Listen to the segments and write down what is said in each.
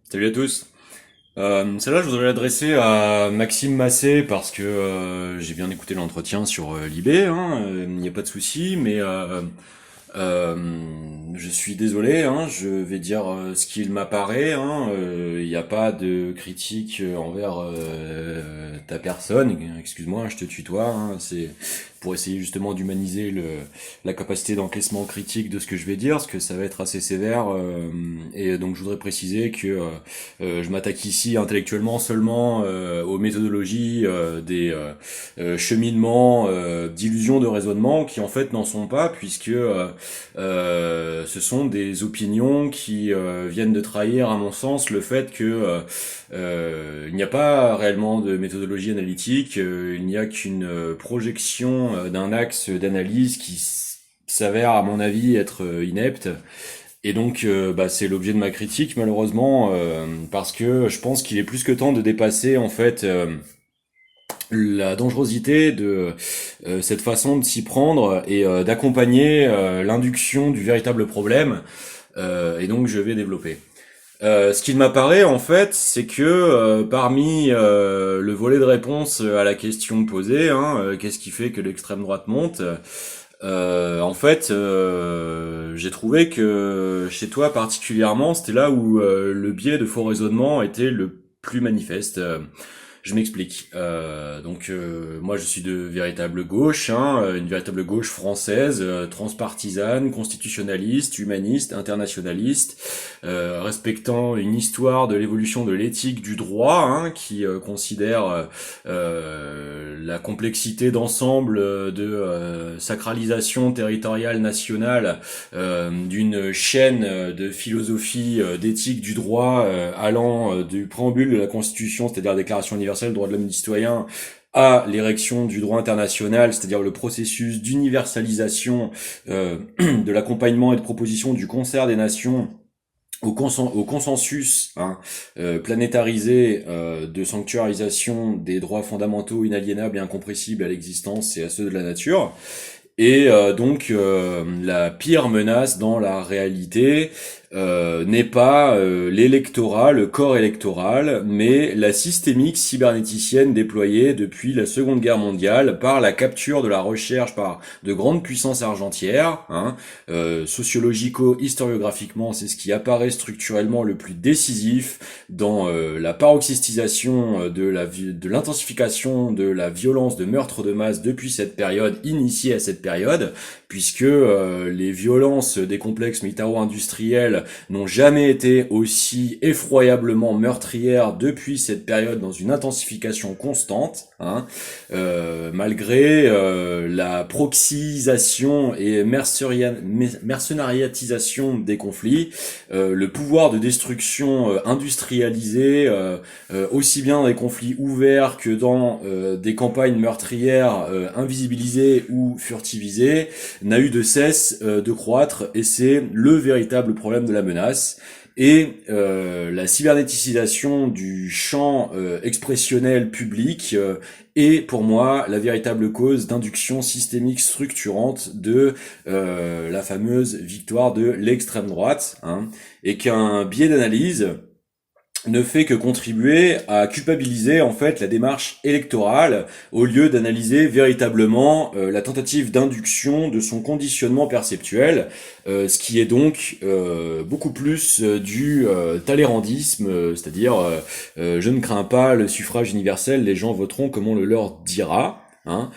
Salut à tous. Celle-là, je voudrais l'adresser à Maxime Massé parce que j'ai bien écouté l'entretien sur Libé, hein, il n'y a pas de souci, mais euh, je suis désolé, hein, je vais dire ce qu'il m'apparaît, hein, il n'y a pas de critique envers ta personne, excuse-moi, hein, je te tutoie, hein, c'est pour essayer justement d'humaniser la capacité d'encaissement critique de ce que je vais dire, parce que ça va être assez sévère, et donc je voudrais préciser que je m'attaque ici intellectuellement seulement aux méthodologies des cheminements d'illusions de raisonnement qui en fait n'en sont pas, puisque ce sont des opinions qui viennent de trahir, à mon sens, le fait que il n'y a pas réellement de méthodologie analytique, il n'y a qu'une projection d'un axe d'analyse qui s'avère, à mon avis, être inepte. Et donc, c'est l'objet de ma critique, malheureusement, parce que je pense qu'il est plus que temps de dépasser, en fait, la dangerosité de cette façon de s'y prendre et d'accompagner l'induction du véritable problème. Et donc, je vais développer. Ce qu'il m'apparaît en fait, c'est que parmi le volet de réponse à la question posée, hein, qu'est-ce qui fait que l'extrême droite monte, en fait, j'ai trouvé que chez toi particulièrement, c'était là où le biais de faux raisonnement était le plus manifeste. Je m'explique. Moi je suis de véritable gauche, hein, une véritable gauche française, transpartisane, constitutionnaliste, humaniste, internationaliste, respectant une histoire de l'évolution de l'éthique du droit, hein, qui considère la complexité d'ensemble de sacralisation territoriale nationale d'une chaîne de philosophie d'éthique du droit allant du préambule de la Constitution, c'est-à-dire la Déclaration universelle des droits de l'homme et du citoyen, à l'érection du droit international, c'est-à-dire le processus d'universalisation de l'accompagnement et de proposition du concert des nations au consensus, hein, planétarisé de sanctuarisation des droits fondamentaux inaliénables et incompressibles à l'existence et à ceux de la nature. Et la pire menace dans la réalité n'est pas l'électorat, le corps électoral, mais la systémique cybernéticienne déployée depuis la Seconde Guerre mondiale par la capture de la recherche par de grandes puissances argentières. Hein, sociologico-historiographiquement, c'est ce qui apparaît structurellement le plus décisif dans la paroxystisation de l'intensification de la violence de meurtre de masse depuis cette période, initiée à cette période, puisque les violences des complexes militaro-industriels n'ont jamais été aussi effroyablement meurtrières depuis cette période dans une intensification constante, hein, malgré la proxysation et mercenariatisation des conflits, le pouvoir de destruction industrialisée, aussi bien dans des conflits ouverts que dans des campagnes meurtrières invisibilisées ou furtivisées, n'a eu de cesse de croître, et c'est le véritable problème de la menace. Et la cybernéticisation du champ expressionnel public est pour moi la véritable cause d'induction systémique structurante de la fameuse victoire de l'extrême droite, hein, et qu'un biais d'analyse ne fait que contribuer à culpabiliser en fait la démarche électorale au lieu d'analyser véritablement la tentative d'induction de son conditionnement perceptuel, ce qui est donc beaucoup plus du talleyrandisme, c'est-à-dire je ne crains pas le suffrage universel, les gens voteront comme on le leur dira. Hein,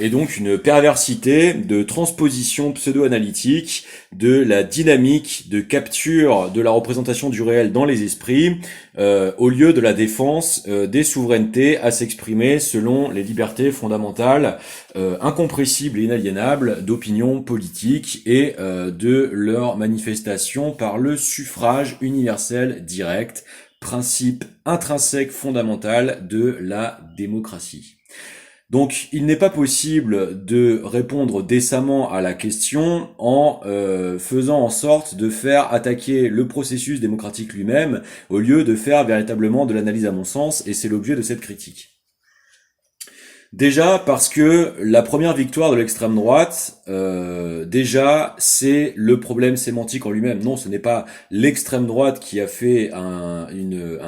et donc une perversité de transposition pseudo-analytique de la dynamique de capture de la représentation du réel dans les esprits, au lieu de la défense des souverainetés à s'exprimer selon les libertés fondamentales incompressibles et inaliénables d'opinion politique et de leur manifestation par le suffrage universel direct, principe intrinsèque fondamental de la démocratie. Donc, il n'est pas possible de répondre décemment à la question en faisant en sorte de faire attaquer le processus démocratique lui-même, au lieu de faire véritablement de l'analyse à mon sens, et c'est l'objet de cette critique. Déjà parce que la première victoire de l'extrême droite, déjà, c'est le problème sémantique en lui-même. Non, ce n'est pas l'extrême droite qui a fait un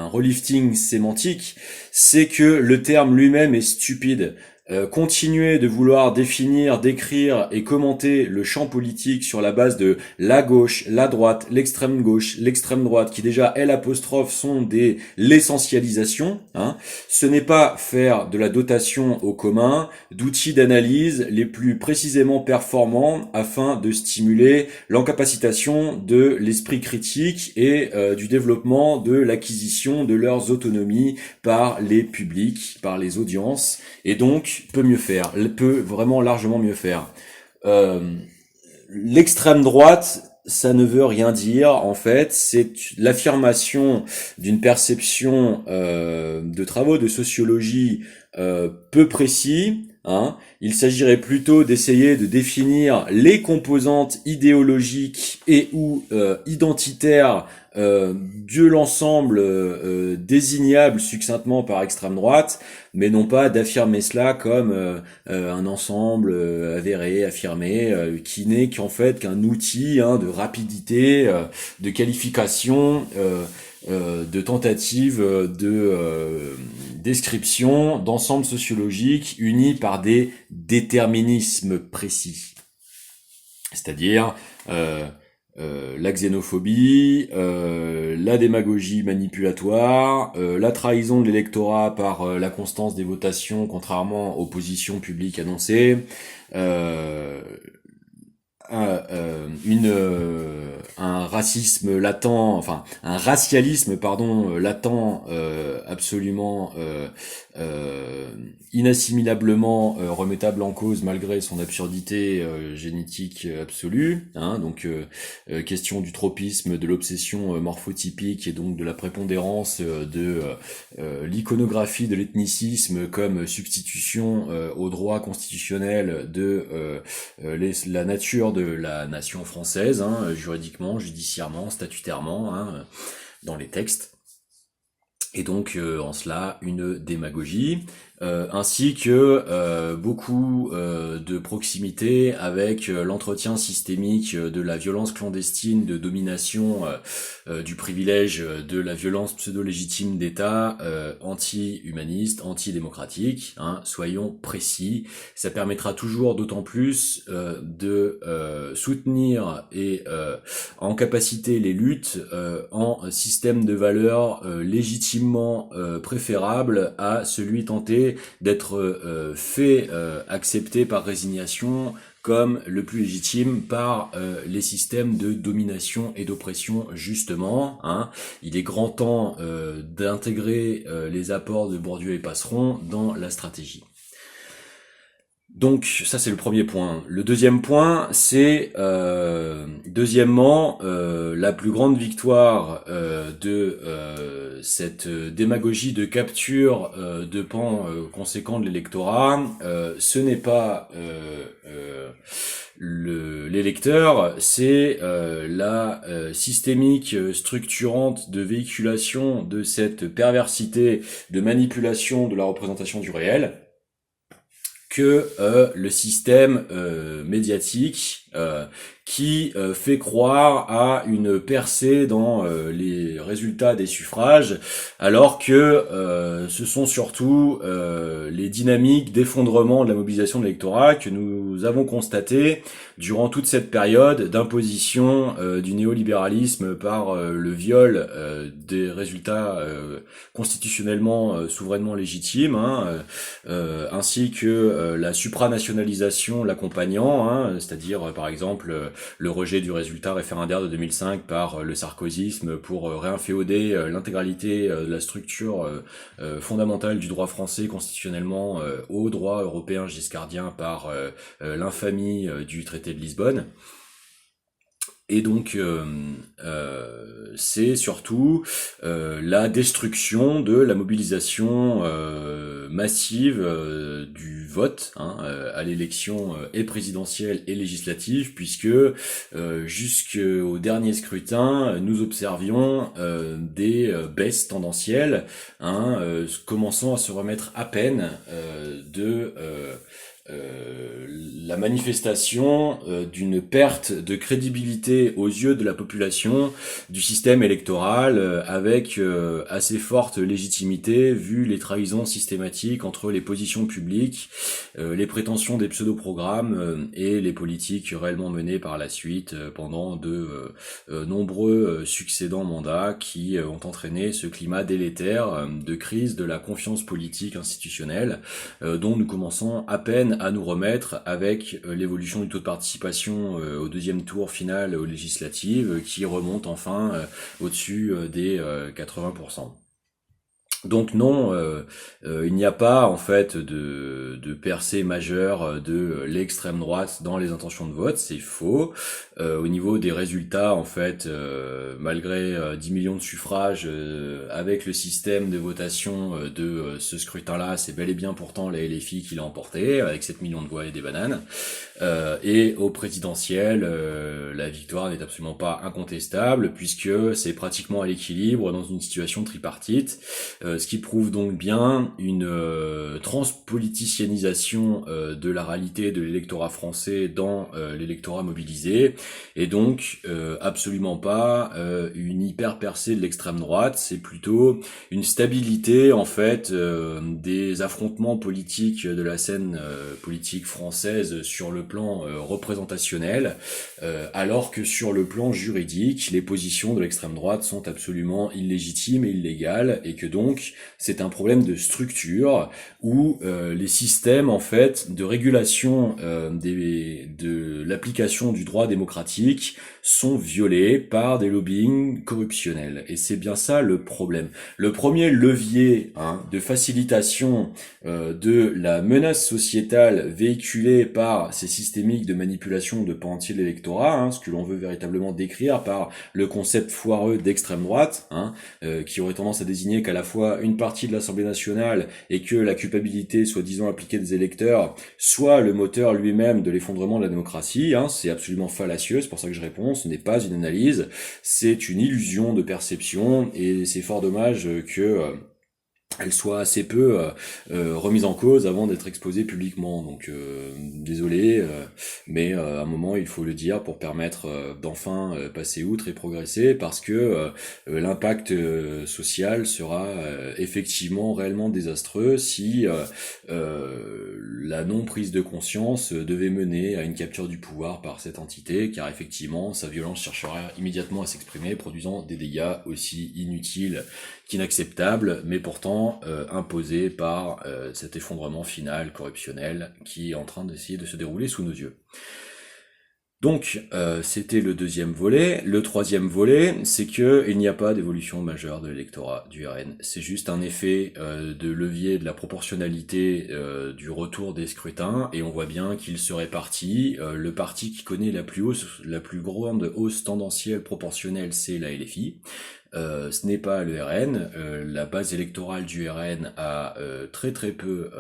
relifting sémantique, c'est que le terme lui-même est stupide. Continuer de vouloir définir, décrire et commenter le champ politique sur la base de la gauche, la droite, gauche, l'extrême droite, qui déjà L apostrophe sont des l'essentialisation, hein, ce n'est pas faire de la dotation au commun d'outils d'analyse les plus précisément performants afin de stimuler l'encapacitation de l'esprit critique et du développement de l'acquisition de leurs autonomies par les publics, par les audiences, et donc peut mieux faire, peut vraiment largement mieux faire. Euh, L'extrême droite, ça ne veut rien dire, en fait, c'est l'affirmation d'une perception de travaux de sociologie peu précis. Hein. Il s'agirait plutôt d'essayer de définir les composantes idéologiques et ou identitaires de l'ensemble désignable succinctement par extrême droite, mais non pas d'affirmer cela comme un ensemble avéré, affirmé, qui n'est qu'en fait qu'un outil de rapidité, de qualification, de tentative de description d'ensemble sociologique unis par des déterminismes précis. C'est-à-dire la xénophobie, la démagogie manipulatoire, la trahison de l'électorat par la constance des votations contrairement aux positions publiques annoncées, un racisme latent, enfin un racialisme latent, absolument inassimilablement remettable en cause malgré son absurdité génétique absolue, hein, donc question du tropisme, de l'obsession morphotypique et donc de la prépondérance de l'iconographie de l'ethnicisme comme substitution au droit constitutionnel de la nature de la nation française, hein, juridiquement, judiciairement, statutairement, hein, dans les textes. Et donc en cela une démagogie, ainsi que beaucoup de proximité avec l'entretien systémique de la violence clandestine de domination, du privilège de la violence pseudo-légitime d'État, anti-humaniste, anti-démocratique, hein, soyons précis. Ça permettra toujours d'autant plus de soutenir et en capacité les luttes en système de valeurs légitimement préférable à celui tenté d'être fait accepter par résignation comme le plus légitime par les systèmes de domination et d'oppression justement. Hein. Il est grand temps d'intégrer les apports de Bourdieu et Passeron dans la stratégie. Donc ça c'est le premier point. Le deuxième point c'est deuxièmement la plus grande victoire de cette démagogie de capture de pans conséquents de l'électorat. Ce n'est pas l'électeur, c'est la systémique structurante de véhiculation de cette perversité de manipulation de la représentation du réel que le système médiatique qui fait croire à une percée dans les résultats des suffrages, alors que ce sont surtout les dynamiques d'effondrement de la mobilisation de l'électorat que nous avons constaté durant toute cette période d'imposition du néolibéralisme par le viol des résultats constitutionnellement souverainement légitimes, hein, ainsi que la supranationalisation l'accompagnant, hein, c'est-à-dire par exemple le rejet du résultat référendaire de 2005 par le sarkozysme pour réinféoder l'intégralité de la structure fondamentale du droit français constitutionnellement au droit européen giscardien par l'infamie du traité de Lisbonne. Et donc, c'est surtout la destruction de la mobilisation massive du vote à l'élection et présidentielle et législative, puisque jusqu'au dernier scrutin, nous observions des baisses tendancielles, commençant à se remettre à peine de la manifestation d'une perte de crédibilité aux yeux de la population du système électoral, avec assez forte légitimité vu les trahisons systématiques entre les positions publiques, les prétentions des pseudo-programmes et les politiques réellement menées par la suite pendant de nombreux succédants mandats qui ont entraîné ce climat délétère de crise de la confiance politique institutionnelle, dont nous commençons à peine à nous remettre avec l'évolution du taux de participation au deuxième tour final aux législatives qui remonte enfin au-dessus des 80%. Donc non, il n'y a pas en fait de percée majeure de l'extrême droite dans les intentions de vote, c'est faux. Au niveau des résultats, en fait, malgré 10 millions de suffrages, avec le système de votation de ce scrutin-là, c'est bel et bien pourtant la LFI qui l'a emporté, avec 7 millions de voix et des bananes. Et au présidentiel, la victoire n'est absolument pas incontestable, puisque c'est pratiquement à l'équilibre dans une situation tripartite, ce qui prouve donc bien une transpoliticianisation de la réalité de l'électorat français dans l'électorat mobilisé, et donc absolument pas une hyper percée de l'extrême droite, c'est plutôt une stabilité en fait des affrontements politiques de la scène politique française sur le plan représentationnel, alors que sur le plan juridique, les positions de l'extrême droite sont absolument illégitimes et illégales, et que donc c'est un problème de structure où les systèmes en fait de régulation de l'application du droit démocratique sont violés par des lobbying corruptionnels. Et c'est bien ça le problème. Le premier levier de facilitation de la menace sociétale véhiculée par ces systémiques de manipulation de pans entiers de l'électorat, ce que l'on veut véritablement décrire par le concept foireux d'extrême droite, qui aurait tendance à désigner qu'à la fois une partie de l'Assemblée nationale et que la culpabilité soi-disant appliquée des électeurs soit le moteur lui-même de l'effondrement de la démocratie. C'est absolument fallacieux, c'est pour ça que je réponds, ce n'est pas une analyse, c'est une illusion de perception, et c'est fort dommage que elle soit assez peu remise en cause avant d'être exposée publiquement. Donc désolé, mais à un moment il faut le dire pour permettre d'enfin passer outre et progresser, parce que l'impact social sera effectivement réellement désastreux si la non prise de conscience devait mener à une capture du pouvoir par cette entité, car effectivement sa violence cherchera immédiatement à s'exprimer, produisant des dégâts aussi inutiles qu'inacceptables, mais pourtant imposés par cet effondrement final corruptionnel qui est en train d'essayer de se dérouler sous nos yeux. Donc c'était le deuxième volet. Le troisième volet, c'est que il n'y a pas d'évolution majeure de l'électorat du RN. C'est juste un effet de levier de la proportionnalité du retour des scrutins, et on voit bien qu'il se répartit. Le parti qui connaît la plus grande hausse tendancielle proportionnelle, c'est la LFI. Ce n'est pas le RN. La base électorale du RN a très très peu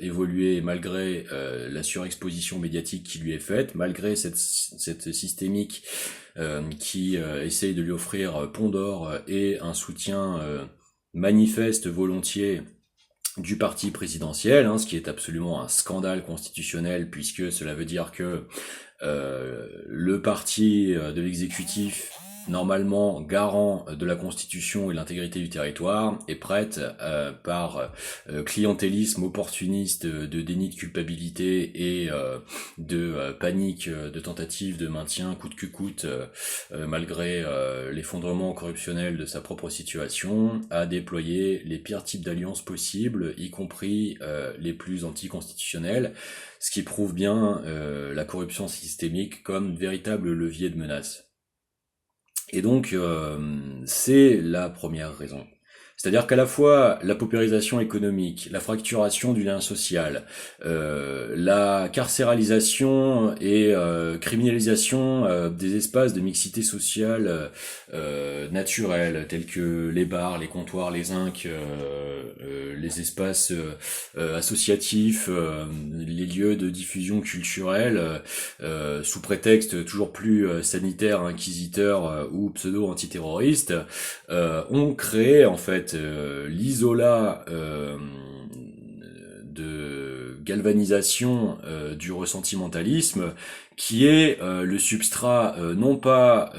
évolué malgré la surexposition médiatique qui lui est faite, malgré cette systémique qui essaye de lui offrir pont d'or et un soutien manifeste volontiers du parti présidentiel, ce qui est absolument un scandale constitutionnel, puisque cela veut dire que le parti de l'exécutif, normalement garant de la Constitution et de l'intégrité du territoire, est prête par clientélisme opportuniste de déni de culpabilité et de panique de tentative de maintien coûte que coûte, malgré l'effondrement corruptionnel de sa propre situation, à déployer les pires types d'alliances possibles, y compris les plus anticonstitutionnelles, ce qui prouve bien la corruption systémique comme véritable levier de menace. Et donc, c'est la première raison. C'est-à-dire qu'à la fois la paupérisation économique, la fracturation du lien social, la carcéralisation et criminalisation des espaces de mixité sociale naturels, tels que les bars, les comptoirs, les zincs, les espaces associatifs, les lieux de diffusion culturelle, sous prétexte toujours plus sanitaire, inquisiteur ou pseudo-antiterroriste, ont créé en fait l'isolat de galvanisation du ressentimentalisme, qui est le substrat non pas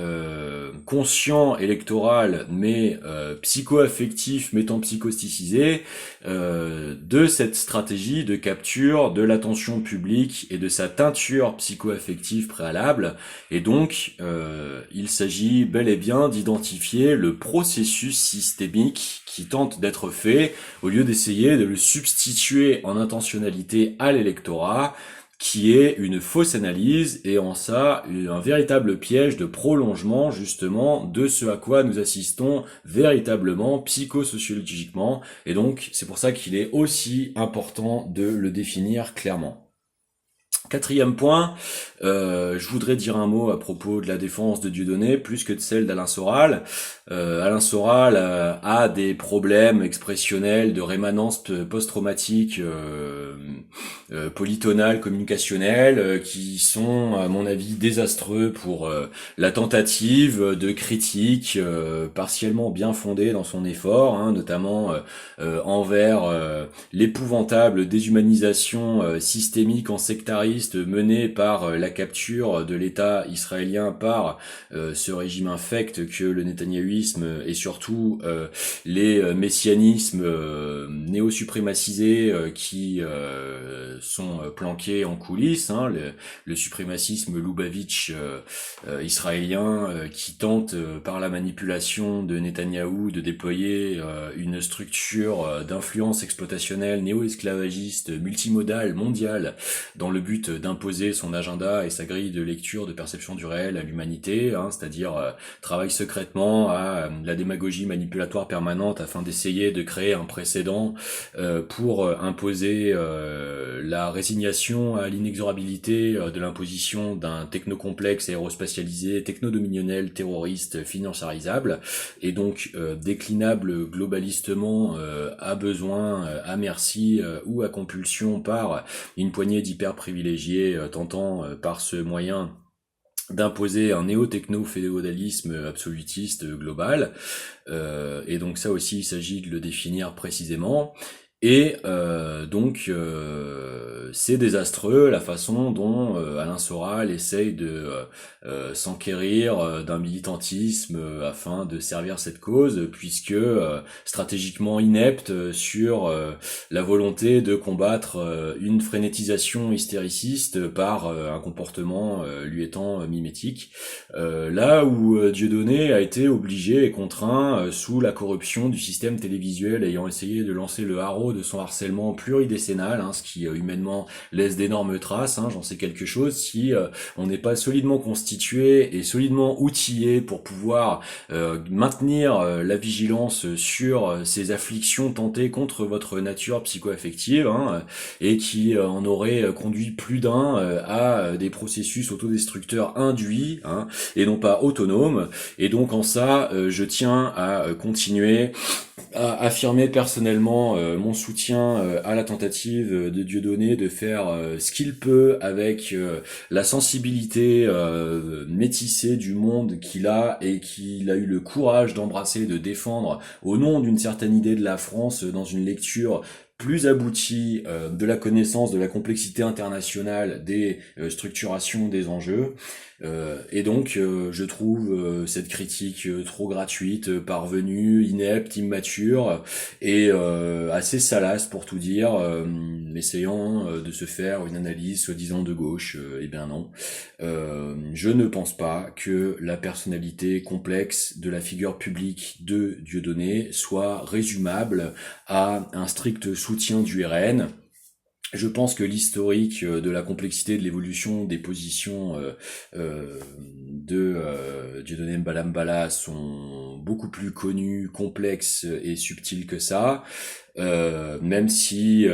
conscient électoral, mais psycho-affectif, métampsychosticisé, de cette stratégie de capture de l'attention publique et de sa teinture psycho-affective préalable. Et donc, il s'agit bel et bien d'identifier le processus systémique qui tente d'être fait, au lieu d'essayer de le substituer en intentionnalité à l'électorat, qui est une fausse analyse et en ça un véritable piège de prolongement justement de ce à quoi nous assistons véritablement psychosociologiquement, et donc c'est pour ça qu'il est aussi important de le définir clairement. Quatrième point, je voudrais dire un mot à propos de la défense de Dieudonné, plus que de celle d'Alain Soral. Alain Soral a des problèmes expressionnels de rémanence post-traumatique, polytonale, communicationnelle, qui sont, à mon avis, désastreux pour la tentative de critique partiellement bien fondée dans son effort, hein, notamment envers l'épouvantable déshumanisation systémique en sectariste menée par la capture de l'État israélien par ce régime infect que le netanyahouisme et surtout les messianismes néo-suprémacisés qui sont planqués en coulisses, hein, le suprémacisme Lubavitch israélien qui tente par la manipulation de Netanyahou de déployer une structure d'influence explotationnelle néo-esclavagiste multimodale mondiale dans le but d'imposer son agenda et sa grille de lecture de perception du réel à l'humanité, hein, c'est-à-dire travaille secrètement à la démagogie manipulatoire permanente afin d'essayer de créer un précédent pour imposer la résignation à l'inexorabilité de l'imposition d'un technocomplexe aérospatialisé, technodominionnel, terroriste, financiarisable, et donc déclinable globalistement à besoin, à merci ou à compulsion par une poignée d'hyper privilégiés tentant par ce moyen d'imposer un néo-techno-féodalisme absolutiste global. Et donc ça aussi, il s'agit de le définir précisément. Et donc c'est désastreux la façon dont Alain Soral essaye de s'enquérir d'un militantisme afin de servir cette cause, puisque stratégiquement inepte sur la volonté de combattre une frénétisation hystériciste par un comportement lui étant mimétique. Là où Dieudonné a été obligé et contraint sous la corruption du système télévisuel ayant essayé de lancer le haro de son harcèlement pluridécennal, hein, ce qui humainement laisse d'énormes traces, hein, j'en sais quelque chose, si on n'est pas solidement constitué et solidement outillé pour pouvoir maintenir la vigilance sur ces afflictions tentées contre votre nature psycho-affective, hein, et qui en aurait conduit plus d'un à des processus autodestructeurs induits, hein, et non pas autonomes. Et donc en ça, je tiens à continuer à affirmer personnellement mon soutien à la tentative de Dieudonné de faire ce qu'il peut avec la sensibilité métissée du monde qu'il a et qu'il a eu le courage d'embrasser, de défendre au nom d'une certaine idée de la France dans une lecture plus aboutie de la connaissance de la complexité internationale des structurations des enjeux. Et donc je trouve cette critique trop gratuite, parvenue, inepte, immature et assez salace pour tout dire, essayant de se faire une analyse soi-disant de gauche. Eh bien non, je ne pense pas que la personnalité complexe de la figure publique de Dieudonné soit résumable à un strict soutien du RN. Je pense que l'historique de la complexité de l'évolution des positions de Dieudonné Mbala sont beaucoup plus connus, complexes et subtils que ça. Même si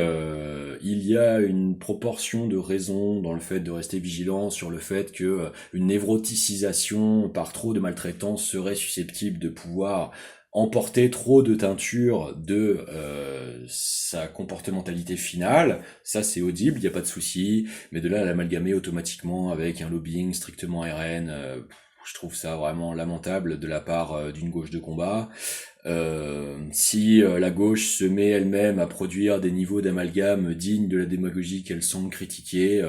il y a une proportion de raison dans le fait de rester vigilant sur le fait que une névroticisation par trop de maltraitance serait susceptible de pouvoir emporter trop de teinture de sa comportementalité finale, ça c'est audible, il n'y a pas de souci, mais de là à l'amalgamer automatiquement avec un lobbying strictement RN, je trouve ça vraiment lamentable de la part d'une gauche de combat. Si la gauche se met elle-même à produire des niveaux d'amalgame dignes de la démagogie qu'elle semble critiquer,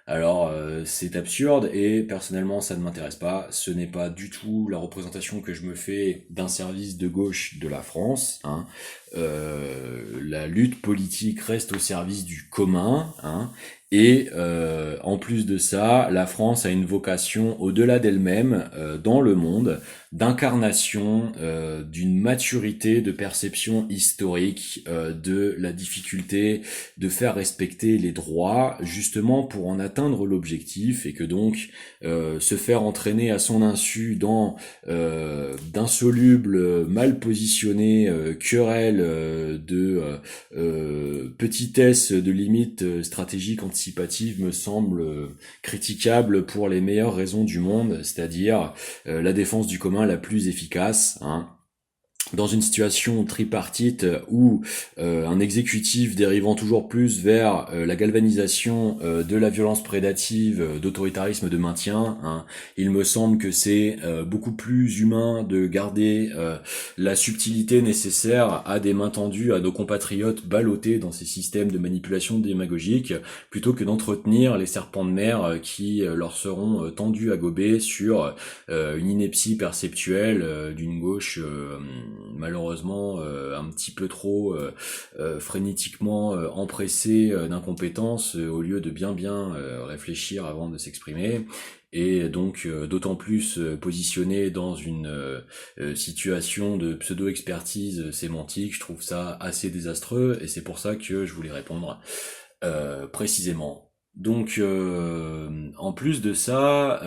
alors c'est absurde et personnellement ça ne m'intéresse pas. Ce n'est pas du tout la représentation que je me fais d'un service de gauche de la France, hein. La lutte politique reste au service du commun, hein. Et en plus de ça, la France a une vocation au-delà d'elle-même dans le monde, d'incarnation, d'une maturité de perception historique, de la difficulté de faire respecter les droits, justement pour en atteindre l'objectif, et que donc se faire entraîner à son insu dans d'insolubles, mal positionnés querelles petitesse de limites stratégiques anticipatives me semble critiquable pour les meilleures raisons du monde, c'est-à-dire la défense du commun la plus efficace, hein. Dans une situation tripartite où un exécutif dérivant toujours plus vers la galvanisation de la violence prédative, d'autoritarisme de maintien, hein, il me semble que c'est beaucoup plus humain de garder la subtilité nécessaire à des mains tendues à nos compatriotes ballottés dans ces systèmes de manipulation démagogique, plutôt que d'entretenir les serpents de mer qui leur seront tendus à gober sur une ineptie perceptuelle d'une gauche malheureusement un petit peu trop frénétiquement empressé d'incompétence au lieu de bien réfléchir avant de s'exprimer, et donc d'autant plus positionné dans une situation de pseudo-expertise sémantique. Je trouve ça assez désastreux et c'est pour ça que je voulais répondre précisément. Donc en plus de ça,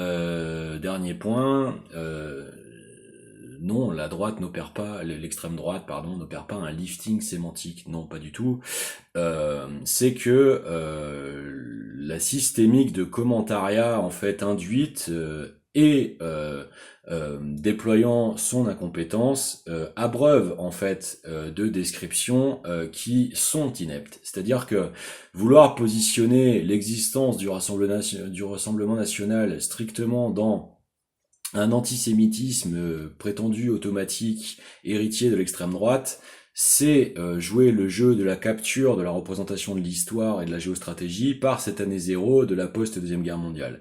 dernier point, non, la droite n'opère pas, l'extrême droite, pardon, n'opère pas un lifting sémantique, non, pas du tout. C'est que la systémique de commentariat en fait induite et déployant son incompétence abreuve en fait de descriptions qui sont ineptes. C'est-à-dire que vouloir positionner l'existence du Rassemblement national strictement dans un antisémitisme prétendu automatique, héritier de l'extrême droite, c'est jouer le jeu de la capture de la représentation de l'histoire et de la géostratégie par cette année zéro de la post-deuxième guerre mondiale.